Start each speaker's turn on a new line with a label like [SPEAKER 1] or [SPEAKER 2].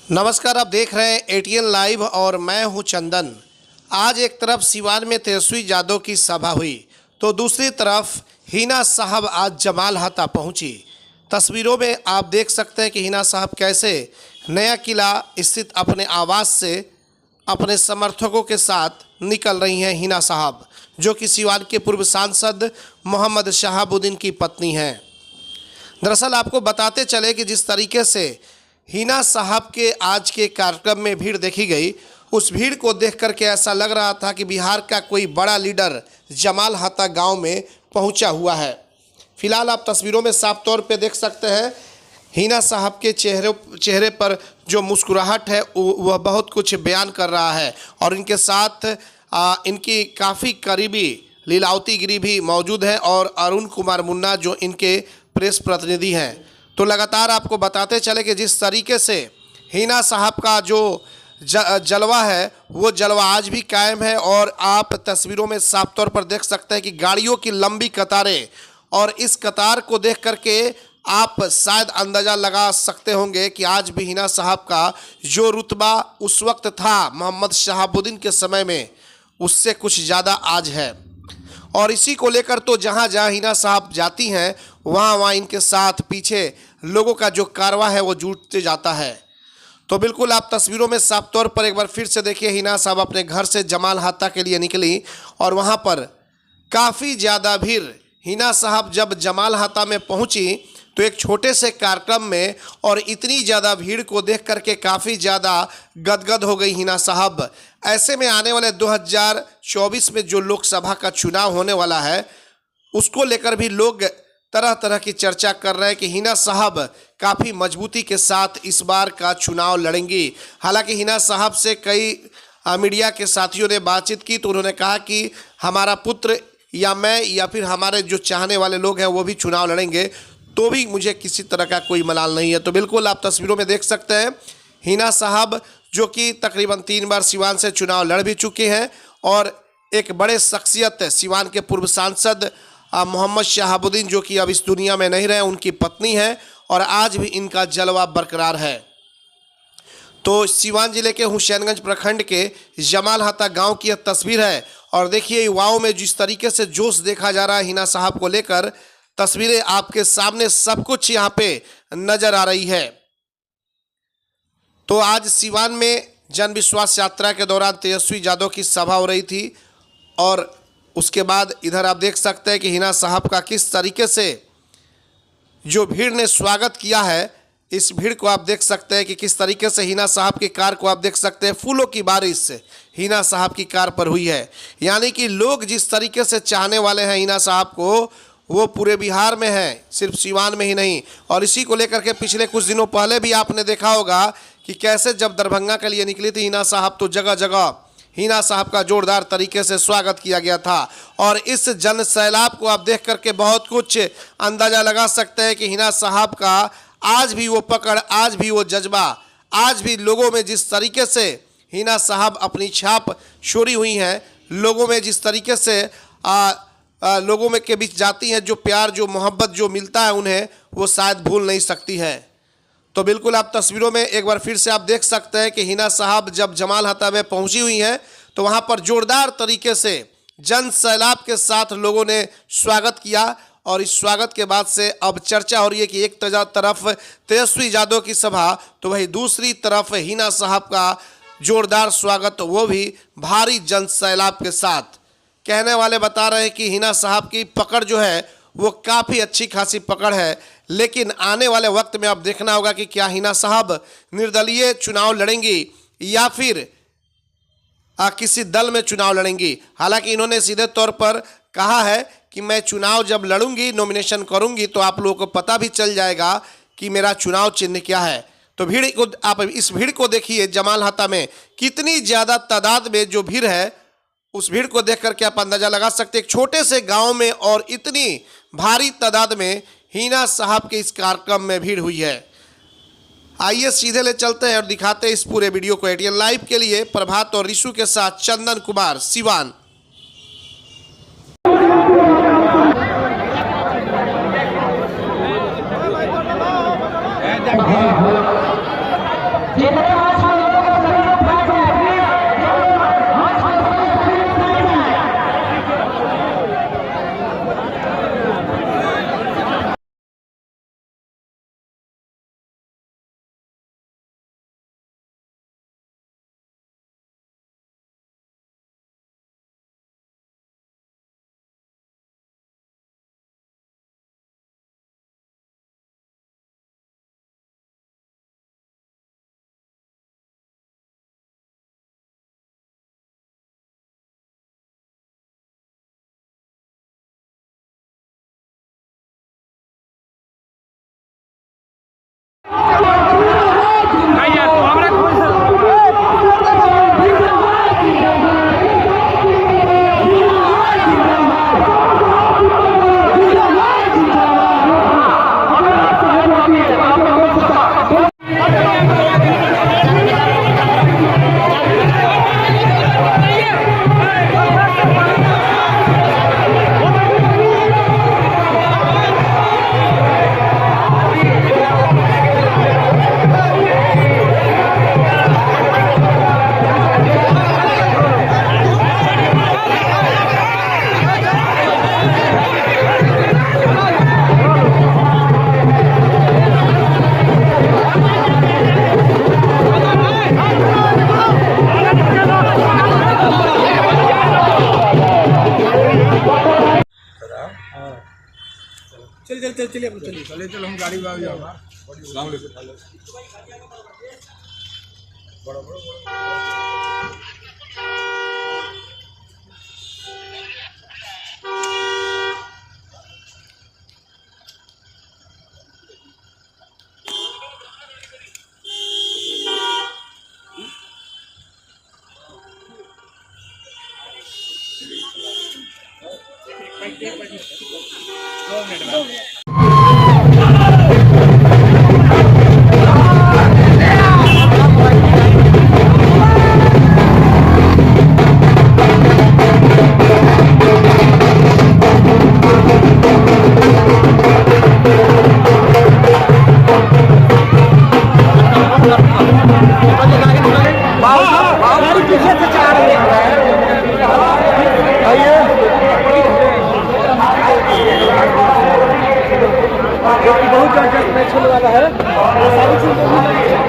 [SPEAKER 1] नमस्कार, आप देख रहे हैं एटीएन लाइव और मैं हूं चंदन। आज एक तरफ सिवान में तेजस्वी यादव की सभा हुई तो दूसरी तरफ हिना साहब आज जमाल हाता पहुंची। तस्वीरों में आप देख सकते हैं कि हिना साहब कैसे नया किला स्थित अपने आवास से अपने समर्थकों के साथ निकल रही हैं। हिना साहब जो कि सिवान के पूर्व सांसद मोहम्मद शहाबुद्दीन की पत्नी हैं। दरअसल आपको बताते चले कि जिस तरीके से हिना साहब के आज के कार्यक्रम में भीड़ देखी गई, उस भीड़ को देख करके ऐसा लग रहा था कि बिहार का कोई बड़ा लीडर जमाल हाता गांव में पहुंचा हुआ है। फिलहाल आप तस्वीरों में साफ तौर पे देख सकते हैं हिना साहब के चेहरे पर जो मुस्कुराहट है वह बहुत कुछ बयान कर रहा है और इनके साथ इनकी काफ़ी करीबी लीलावती गिरी भी मौजूद है और अरुण कुमार मुन्ना जो इनके प्रेस प्रतिनिधि हैं। तो लगातार आपको बताते चले कि जिस तरीके से हिना साहब का जो जलवा है वो जलवा आज भी कायम है और आप तस्वीरों में साफ तौर पर देख सकते हैं कि गाड़ियों की लंबी कतारें, और इस कतार को देख करके आप शायद अंदाज़ा लगा सकते होंगे कि आज भी हिना साहब का जो रुतबा उस वक्त था मोहम्मद शहाबुद्दीन के समय में, उससे कुछ ज़्यादा आज है। और इसी को लेकर तो जहाँ जहाँ हिना साहब जाती हैं वहाँ इनके साथ पीछे लोगों का जो कारवां है वो जुटते जाता है। तो बिल्कुल आप तस्वीरों में साफ तौर पर एक बार फिर से देखिए, हिना साहब अपने घर से जमाल हाता के लिए निकली और वहाँ पर काफ़ी ज़्यादा भीड़। हिना साहब जब जमाल हाता में पहुँची तो एक छोटे से कार्यक्रम में और इतनी ज़्यादा भीड़ को देख करके काफ़ी ज़्यादा गदगद हो गई हिना साहब। ऐसे में आने वाले 2024 में जो लोकसभा का चुनाव होने वाला है उसको लेकर भी लोग तरह तरह की चर्चा कर रहे हैं कि हिना साहब काफ़ी मजबूती के साथ इस बार का चुनाव लड़ेंगी। हालांकि हिना साहब से कई मीडिया के साथियों ने बातचीत की तो उन्होंने कहा कि हमारा पुत्र या मैं या फिर हमारे जो चाहने वाले लोग हैं वो भी चुनाव लड़ेंगे, तो भी मुझे किसी तरह का कोई मलाल नहीं है। तो बिल्कुल आप तस्वीरों में देख सकते हैं हिना साहब जो कि तकरीबन 3 बार सिवान से चुनाव लड़ भी चुके हैं और एक बड़े शख्सियत सिवान के पूर्व सांसद मोहम्मद शहाबुद्दीन जो कि अब इस दुनिया में नहीं रहे, उनकी पत्नी है और आज भी इनका जलवा बरकरार है। तो सिवान जिले के हुसैनगंज प्रखंड के जमाल हाता गाँव की यह तस्वीर है और देखिए युवाओं में जिस तरीके से जोश देखा जा रहा है हिना साहब को लेकर, तस्वीरें आपके सामने सब कुछ यहाँ पे नजर आ रही है। तो आज सिवान में जन विश्वास यात्रा के दौरान तेजस्वी यादव की सभा हो रही थी और उसके बाद इधर आप देख सकते हैं कि हिना साहब का किस तरीके से जो भीड़ ने स्वागत किया है, इस भीड़ को आप देख सकते हैं कि किस तरीके से हिना साहब की कार को आप देख सकते हैं फूलों की बारिश से हिना साहब की कार पर हुई है। यानी कि लोग जिस तरीके से चाहने वाले हैं हिना साहब को वो पूरे बिहार में है, सिर्फ सिवान में ही नहीं। और इसी को लेकर के पिछले कुछ दिनों पहले भी आपने देखा होगा कि कैसे जब दरभंगा के लिए निकली थी हिना साहब तो जगह जगह हिना साहब का जोरदार तरीके से स्वागत किया गया था। और इस जन सैलाब को आप देख करके बहुत कुछ अंदाज़ा लगा सकते हैं कि हिना साहब का आज भी वो पकड़, आज भी वो जज्बा, आज भी लोगों में जिस तरीके से हिना साहब अपनी छाप छोड़ी हुई हैं, लोगों में जिस तरीके से लोगों में के बीच जाती हैं, जो प्यार जो मोहब्बत जो मिलता है उन्हें, वो शायद भूल नहीं सकती है। तो बिल्कुल आप तस्वीरों में एक बार फिर से आप देख सकते हैं कि हिना साहब जब जमाल हाता में पहुंची हुई हैं तो वहां पर जोरदार तरीके से जन सैलाब के साथ लोगों ने स्वागत किया। और इस स्वागत के बाद से अब चर्चा हो रही है कि एक तरफ तेजस्वी यादव की सभा तो वही दूसरी तरफ हिना साहब का जोरदार स्वागत, वो भी भारी जन सैलाब के साथ। कहने वाले बता रहे हैं कि हिना साहब की पकड़ जो है वो काफ़ी अच्छी खासी पकड़ है, लेकिन आने वाले वक्त में अब देखना होगा कि क्या हिना साहब निर्दलीय चुनाव लड़ेंगी या फिर किसी दल में चुनाव लड़ेंगी। हालांकि इन्होंने सीधे तौर पर कहा है कि मैं चुनाव जब लड़ूंगी, नॉमिनेशन करूंगी तो आप लोगों को पता भी चल जाएगा कि मेरा चुनाव चिन्ह क्या है। तो भीड़ को आप इस भीड़ को देखिए, जमाल हाता में कितनी ज़्यादा तादाद में जो भीड़ है उस भीड़ को देख करके आप अंदाजा लगा सकते हैं एक छोटे से गांव में और इतनी भारी तादाद में हिना साहब के इस कार्यक्रम में भीड़ हुई है। आइए सीधे ले चलते हैं और दिखाते हैं इस पूरे वीडियो को। एटीएन लाइव के लिए प्रभात और ऋषु के साथ चंदन कुमार, सिवान।
[SPEAKER 2] जितने चलिए चलो हम गाड़ी में आ जाओ।
[SPEAKER 3] बहुत जबरदस्त मैच होने वाला है।